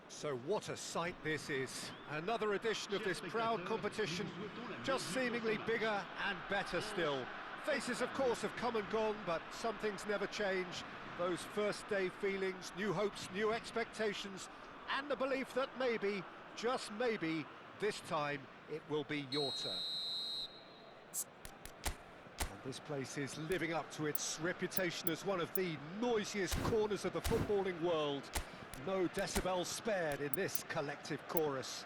So what a sight this is. Another edition of this proud competition, just seemingly bigger and better still. Faces, of course, have come and gone, but some things never change. Those first day feelings, new hopes, new expectations, and the belief that maybe, just maybe, this time it will be your turn. And this place is living up to its reputation as one of the noisiest corners of the footballing world. No decibels spared in this collective chorus.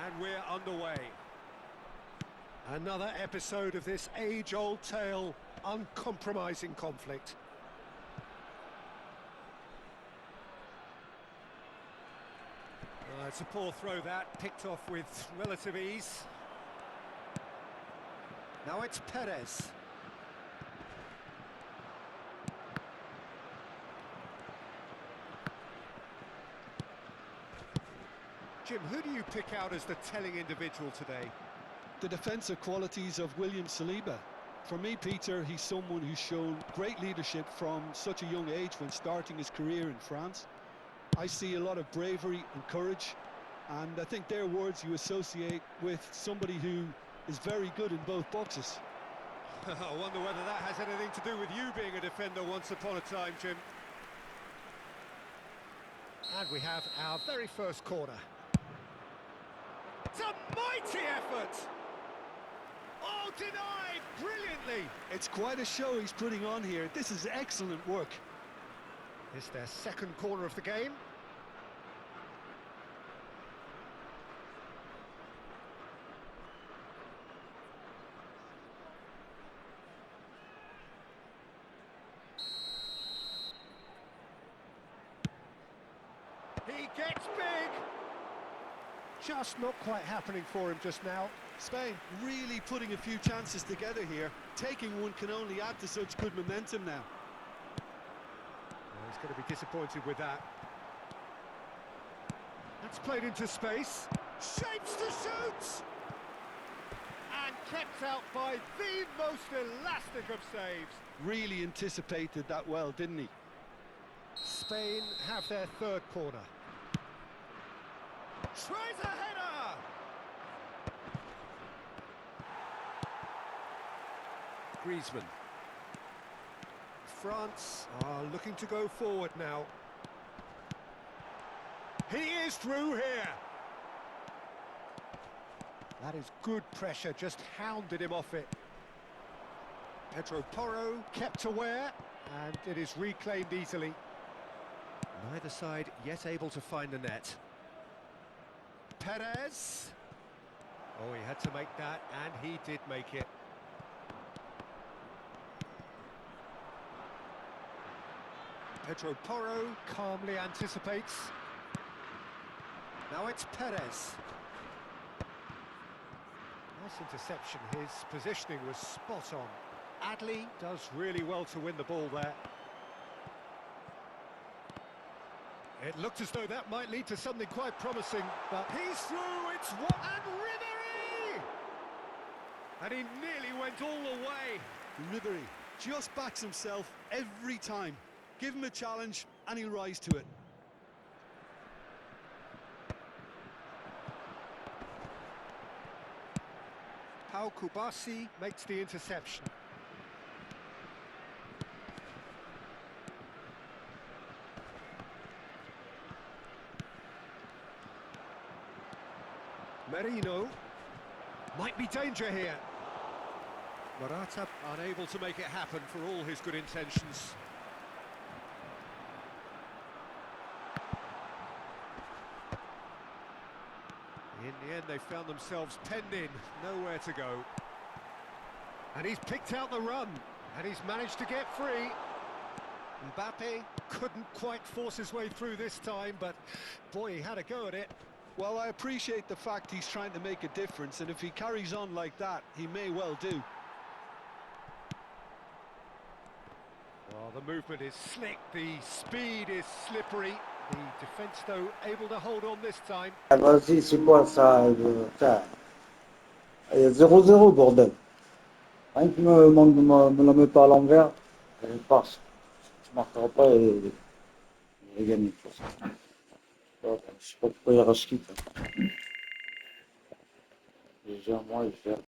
And we're underway. Another episode of this age-old tale, uncompromising conflict. It's a poor throw that, picked off with relative ease. Now it's Perez. Jim, who do you pick out as the telling individual today? The defensive qualities of William Saliba. For me, Peter, he's someone who's shown great leadership from such a young age when starting his career in France. I see a lot of bravery and courage, and I think they're words you associate with somebody who is very good in both boxes. I wonder whether that has anything to do with you being a defender once upon a time, Jim. And we have our very first corner. It's a mighty effort! Oh, denied brilliantly! It's quite a show he's putting on here. This is excellent work. It's their second corner of the game. He gets big! Just not quite happening for him just now. Spain really putting a few chances together here. Taking one can only add to such good momentum now. Well, he's going to be disappointed with that. That's played into space. Shapes to shoot! And kept out by the most elastic of saves. Really anticipated that well, didn't he? Spain have their third corner. Tries a header! Griezmann. France are looking to go forward now. He is through here! That is good pressure, just hounded him off it. Pedro Porro kept aware, and it is reclaimed easily. Neither side yet able to find the net. Perez. Oh, he had to make that, and he did make it. Pedro Porro calmly anticipates. Now it's Perez. Nice interception, his positioning was spot on. Adley does really well to win the ball there. It looked as though that might lead to something quite promising, but he's through, it's one, and Ribéry! And he nearly went all the way. Ribéry just backs himself every time. Give him a challenge and he'll rise to it. Pau Kubasi makes the interception. Merino. Might be danger here. Morata unable to make it happen for all his good intentions. In the end, they found themselves penned in, nowhere to go. And he's picked out the run, and he's managed to get free. Mbappe couldn't quite force his way through this time, but boy, he had a go at it. Well, I appreciate the fact he's trying to make a difference, and if he carries on like that, he may well do. Well, the movement is slick, the speed is slippery. The defence, though, able to hold on this time. Ah, vas-y, c'est quoi ça? Putain. Il y a 0-0, bordel. Rien qui me la met pas à l'envers, je passe. Je ne marquerai pas et j'ai gagné. Je sais pas pourquoi il rage quitte. Déjà, moi, il fait.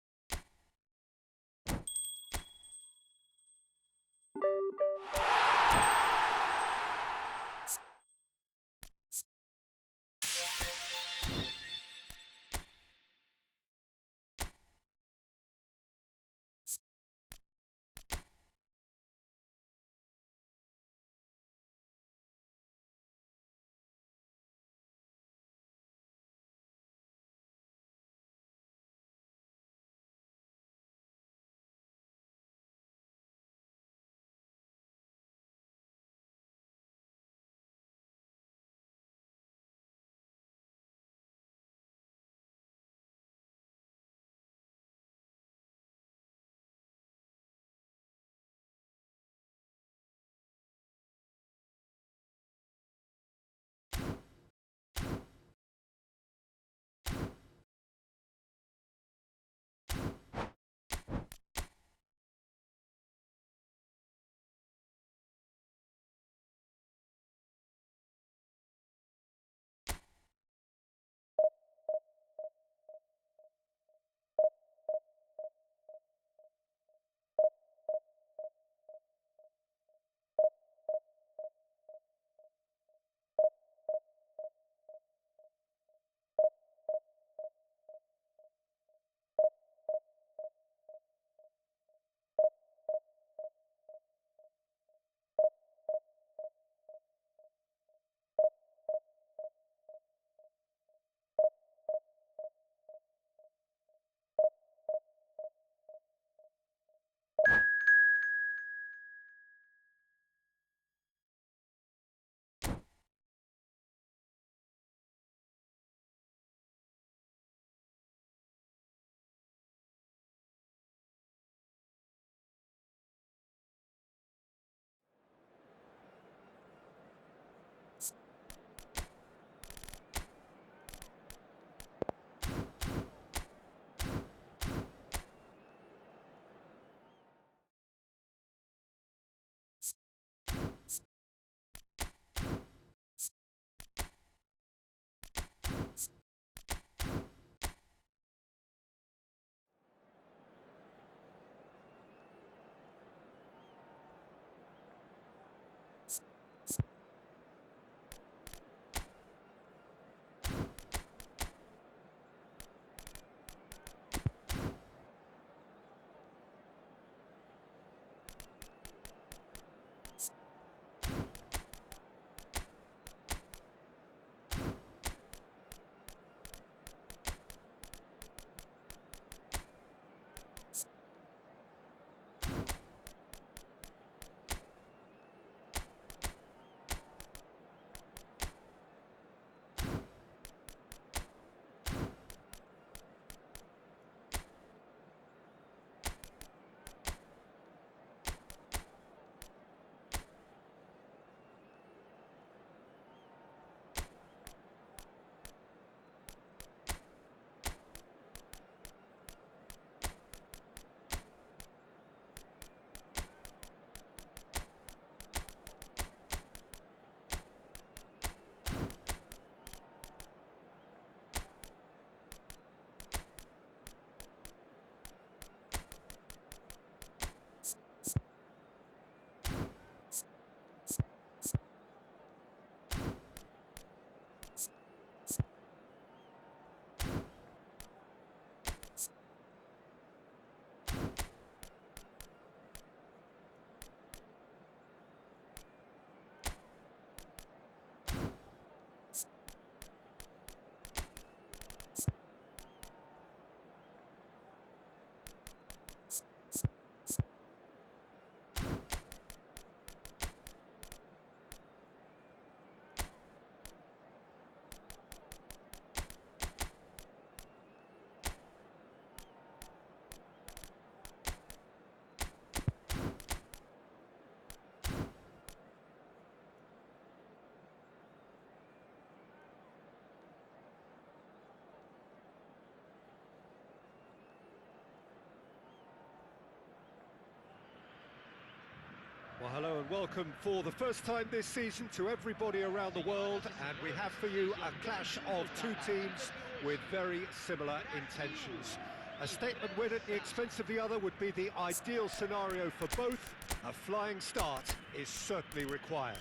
Hello and welcome for the first time this season to everybody around the world, and we have for you a clash of two teams with very similar intentions. A statement win at the expense of the other would be the ideal scenario for both. A flying start is certainly required.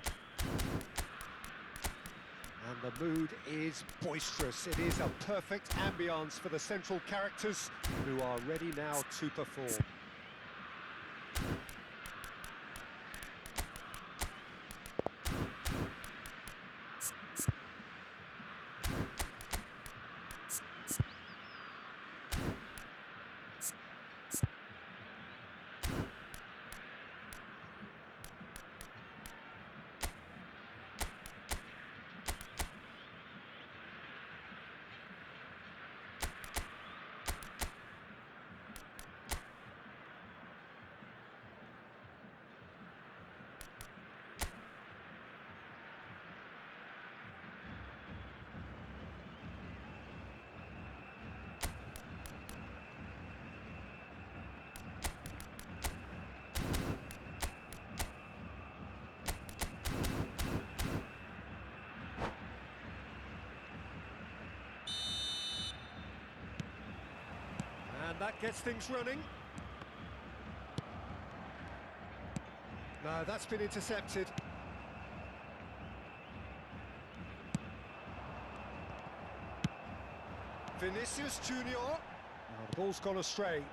And the mood is boisterous. It is a perfect ambience for the central characters who are ready now to perform. And that gets things running. No, that's been intercepted. Vinicius Junior. Now the ball's gone astray.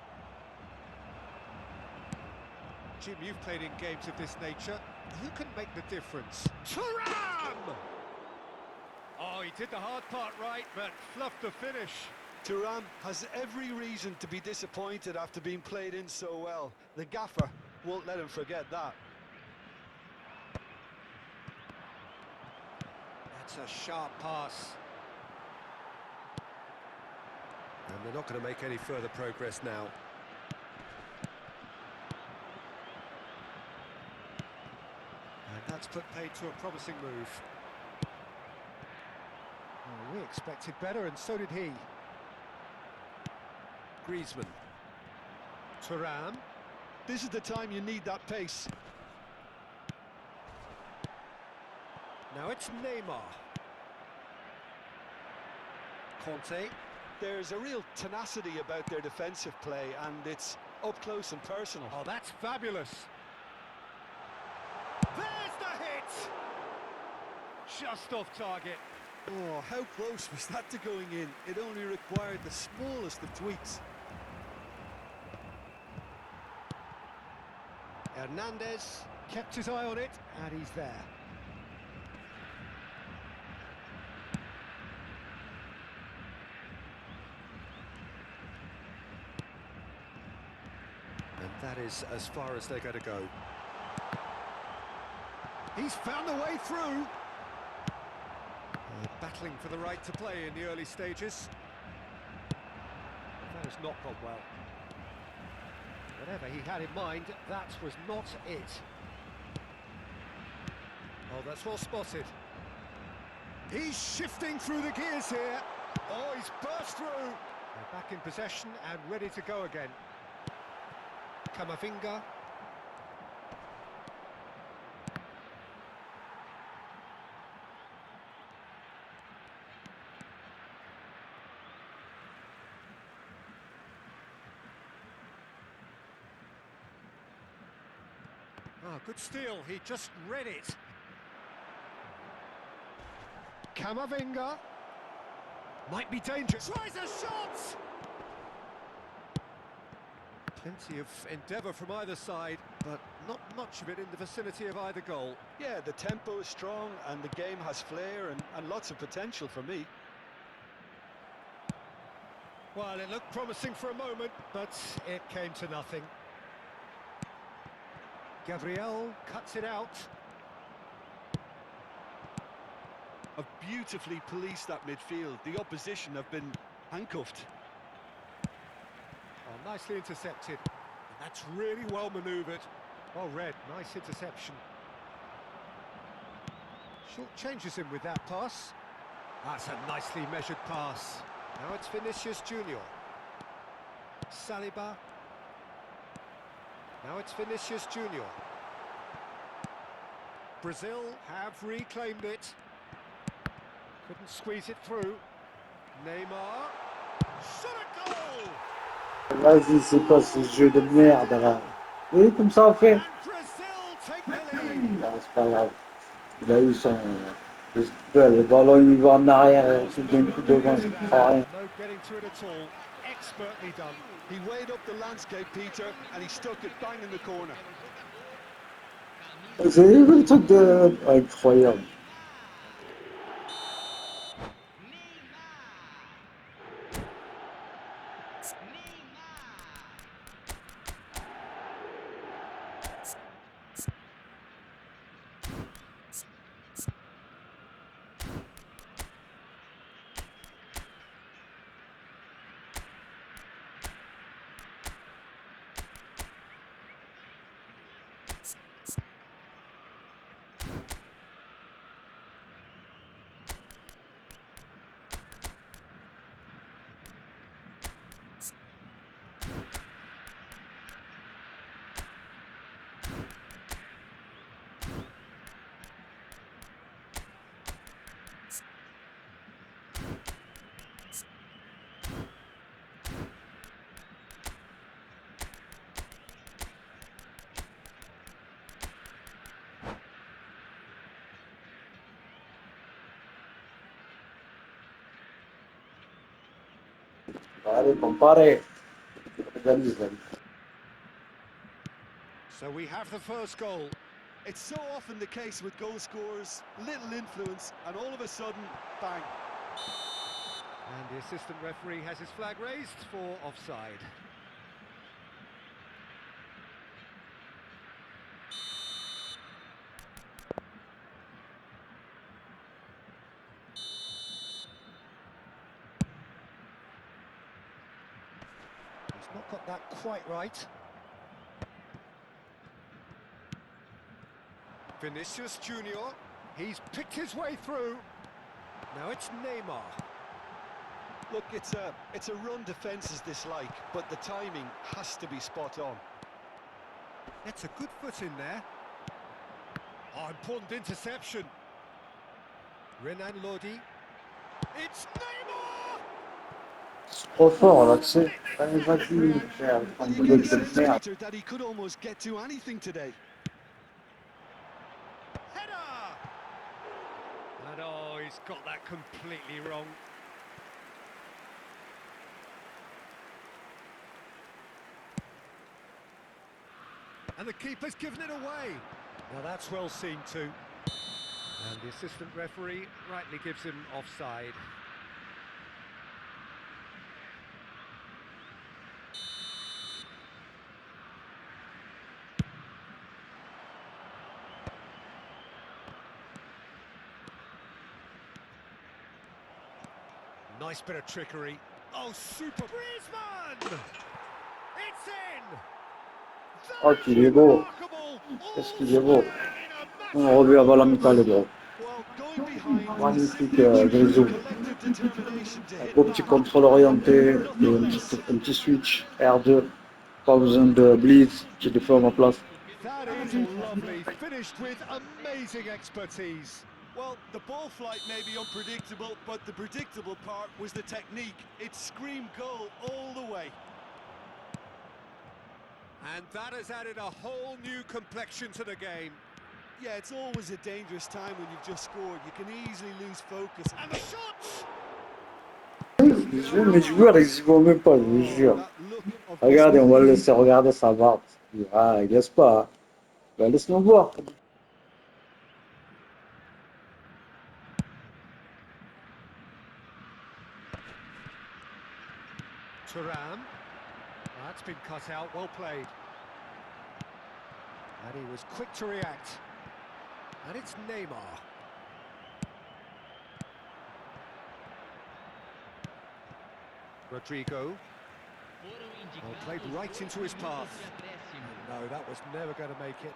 Jim, you've played in games of this nature. Who can make the difference? Thuram! Oh, he did the hard part right, but fluffed the finish. Thuram has every reason to be disappointed after being played in so well. The gaffer won't let him forget that. That's a sharp pass. And they're not going to make any further progress now. And that's put paid to a promising move. Oh, we expected better, and so did he. Griezmann. Thuram. This is the time you need that pace. Now it's Neymar. Conte. There's a real tenacity about their defensive play, and it's up close and personal. Oh, that's fabulous. There's the hit! Just off target. Oh, how close was that to going in? It only required the smallest of tweaks. Hernandez kept his eye on it, and he's there. And that is as far as they're going to go. He's found a way through. Battling for the right to play in the early stages. That has not gone well. Whatever he had in mind, that was not it. Oh, that's well spotted. He's shifting through the gears here. Oh, he's burst through. They're back in possession and ready to go again. Camavinga. Oh, good steal, he just read it. Camavinga. Might be dangerous. Tries a shot! Plenty of endeavour from either side, but not much of it in the vicinity of either goal. Yeah, the tempo is strong and the game has flair and lots of potential for me. Well, it looked promising for a moment, but it came to nothing. Gabriel cuts it out. Have beautifully policed that midfield. The opposition have been handcuffed. Oh, nicely intercepted. And that's really well manoeuvred. Well read, nice interception. Short changes him with that pass. That's a nicely measured pass. Now it's Vinicius Junior. Saliba. Now it's Vinicius Junior. Brazil have reclaimed it. Couldn't squeeze it through. Neymar. Shot a goal! Vas-y, c'est quoi ce jeu de merde là? Oui, comme ça on fait. And Brazil take the lead. Ah, c'est pas grave. Il a eu son. Le ballon il va en arrière, c'est d'un coup devant, je comprends rien. No getting to it at all. Expertly done. He weighed up the landscape, Peter, and he stuck it bang in the corner. Vous avez vu le truc de. Incroyable. Allez, comparez. Organise. So we have the first goal. It's so often the case with goal scorers, little influence, and all of a sudden, bang. And the assistant referee has his flag raised for offside. He's not got that quite right. Vinicius Junior, he's picked his way through. Now it's Neymar. Look, it's a run defence's dislike, but the timing has to be spot on. That's a good foot in there. Oh, important interception. Renan Lodi. It's Neymar! Trop fort là, tu sais. Allez, vas-y, frère. Well, Un you peu get a de sense, merde. Peter, that he could almost get to anything today. Header! And oh, he's got that completely wrong. And the keeper's given it away. Now that's well seen too. And the assistant referee rightly gives him offside. Nice bit of trickery. Oh, super. Griezmann! It's in! Oh, qu'il est beau. Qu'est-ce qu'il est beau. On revient avant la mi-temps, les gars. Well, going behind, Magnifique, simply Grisou. collective determination to Un hit beau that petit one. contrôle orienté, et Nothing less. un petit switch R2. Pas besoin de blitz, j'ai des fois à ma place. That is lovely, finished with amazing expertise. Well, the ball flight may be unpredictable, but the predictable part was the technique. It screamed goal all the way. And that has added a whole new complexion to the game. Yeah, it's always a dangerous time when you've just scored. You can easily lose focus. And the shots! Les joueurs, ils y vont même pas, je vous jure. That look of Regardez, on va le laisser regarder sa barbe. Ah, il laisse pas. Hein. Ben, laisse-nous voir. Thuram. That's been cut out, well played. And he was quick to react. And it's Neymar. Rodrigo. Well, played right into his path. And no, that was never going to make it.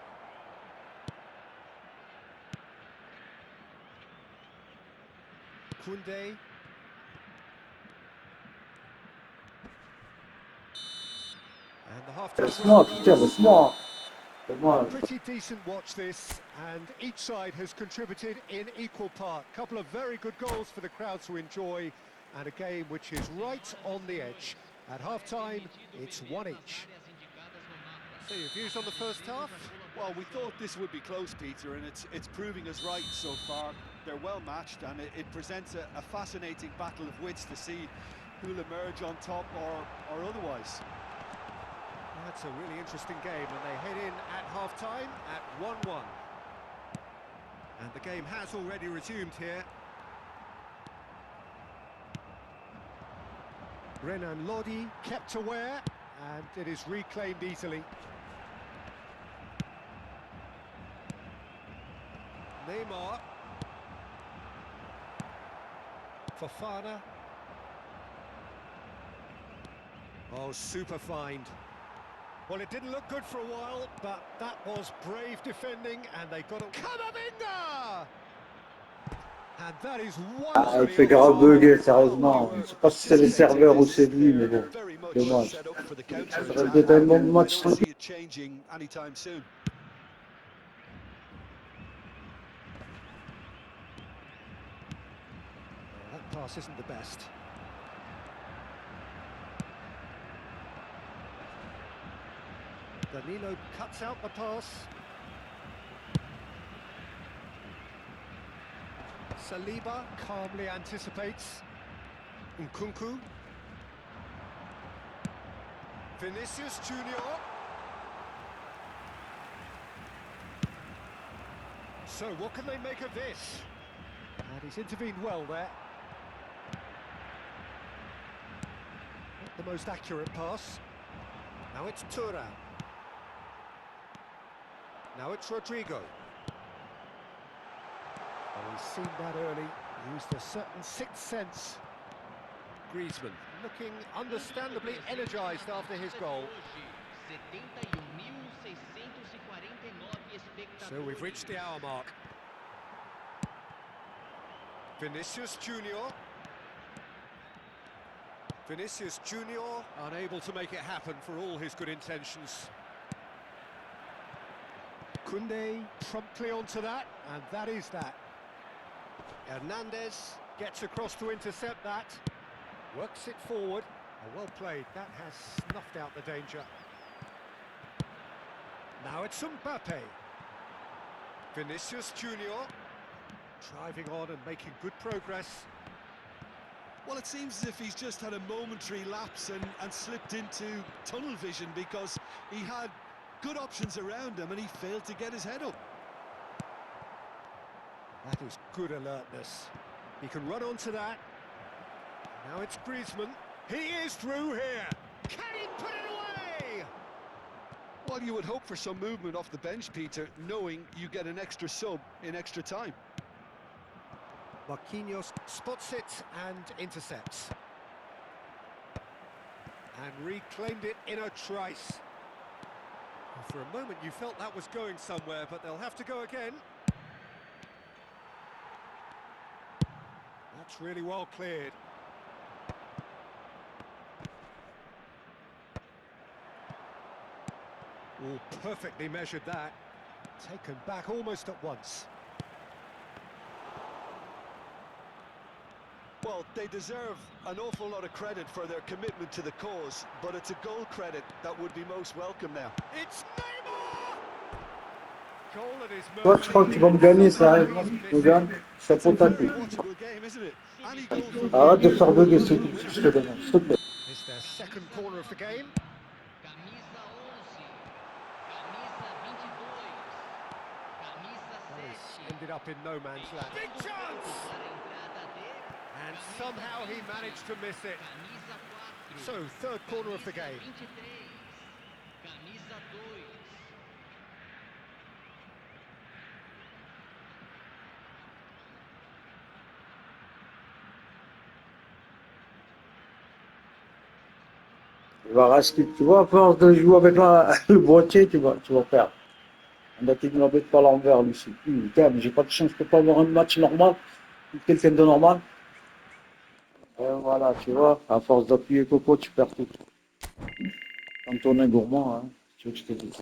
Koundé. And the half-time Laisse-moi, putain, laisse-moi. C'est moi. Pretty decent watch this, and each side has contributed in equal part. Couple of very good goals for the crowd to enjoy, and a game which is right on the edge. At half-time, it's one each. So your views on the first half? Well, we thought this would be close, Peter, and it's proving us right so far. They're well matched, and it presents a fascinating battle of wits to see who'll emerge on top or otherwise. That's a really interesting game, and they head in at half-time at 1-1. And the game has already resumed here. Renan Lodi kept aware, and it is reclaimed easily. Neymar. Fofana. Oh, super find. Well, it didn't look good for a while, but that was brave defending, and they got a... Kamavinga! And that is Ah, il wonderfully fait grave offside. bugger, sérieusement. Je sais pas si c'est les serveurs ou c'est lui, mais bon, Very much dommage. set up for the counter Ça attack. reste de tellement de matchs. Don't see it changing anytime soon. That pass isn't the best. Danilo cuts out the pass. Saliba calmly anticipates. Nkunku. Vinicius Junior. So what can they make of this? And he's intervened well there. Not the most accurate pass. Now it's Tura. Now it's Rodrigo. Oh, he's seen that early, used a certain sixth sense. Griezmann looking understandably energised after his goal. So we've reached the hour mark. Vinicius Junior. Vinicius Junior unable to make it happen for all his good intentions. Koundé promptly onto that, and that is that. Hernandez gets across to intercept that. Works it forward. Oh, well played. That has snuffed out the danger. Now it's Mbappe. Vinicius Junior driving on and making good progress. Well, it seems as if he's just had a momentary lapse and slipped into tunnel vision, because he had good options around him and he failed to get his head up. That is good alertness. He can run onto that. Now it's Griezmann. He is through here. Can he put it away? Well, you would hope for some movement off the bench, Peter, knowing you get an extra sub in extra time. Marquinhos spots it and intercepts. And reclaimed it in a trice. Well, for a moment you felt that was going somewhere, but they'll have to go again. That's really well cleared. Oh, perfectly measured that. Taken back almost at once. Well, they deserve an awful lot of credit for their commitment to the cause, but it's a goal credit that would be most welcome now. It's Neymar! Goal at his Toi, je crois que tu vas me gagner, sérieusement, si tu me gagnes, ça faut taper. Watchable game, isn't it? Any goal from Arrête de faire bugger, c'est tout ce que je te demande, s'il te plaît. It's their second corner of the game. Well, he's ended up in no man's land. Big chance! And somehow he managed to miss it. So, third corner of the game. Tu vas racheter, tu vois, à force de jouer avec le boîtier, tu vas perdre. On a dit ne l'embête pas l'envers, lui. Putain, mais j'ai pas de chance, je peux pas avoir un match normal, quelqu'un de normal. Et voilà, tu vois, à force d'appuyer Coco, tu perds tout. Quand on est gourmand, hein, tu veux que je te dise.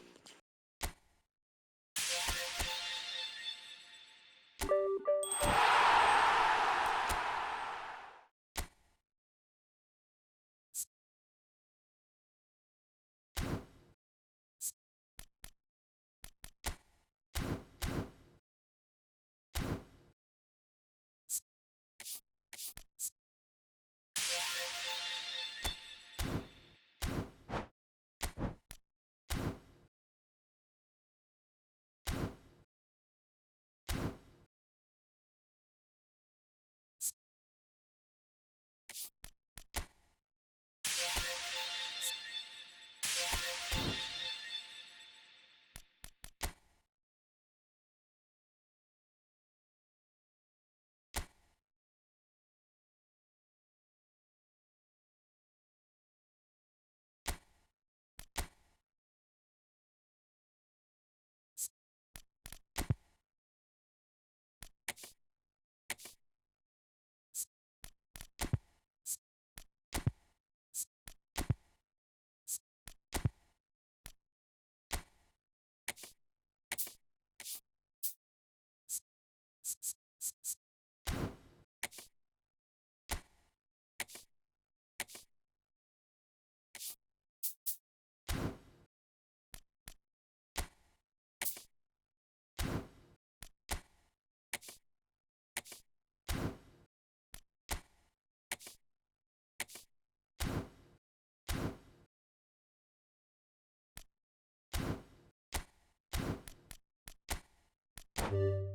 you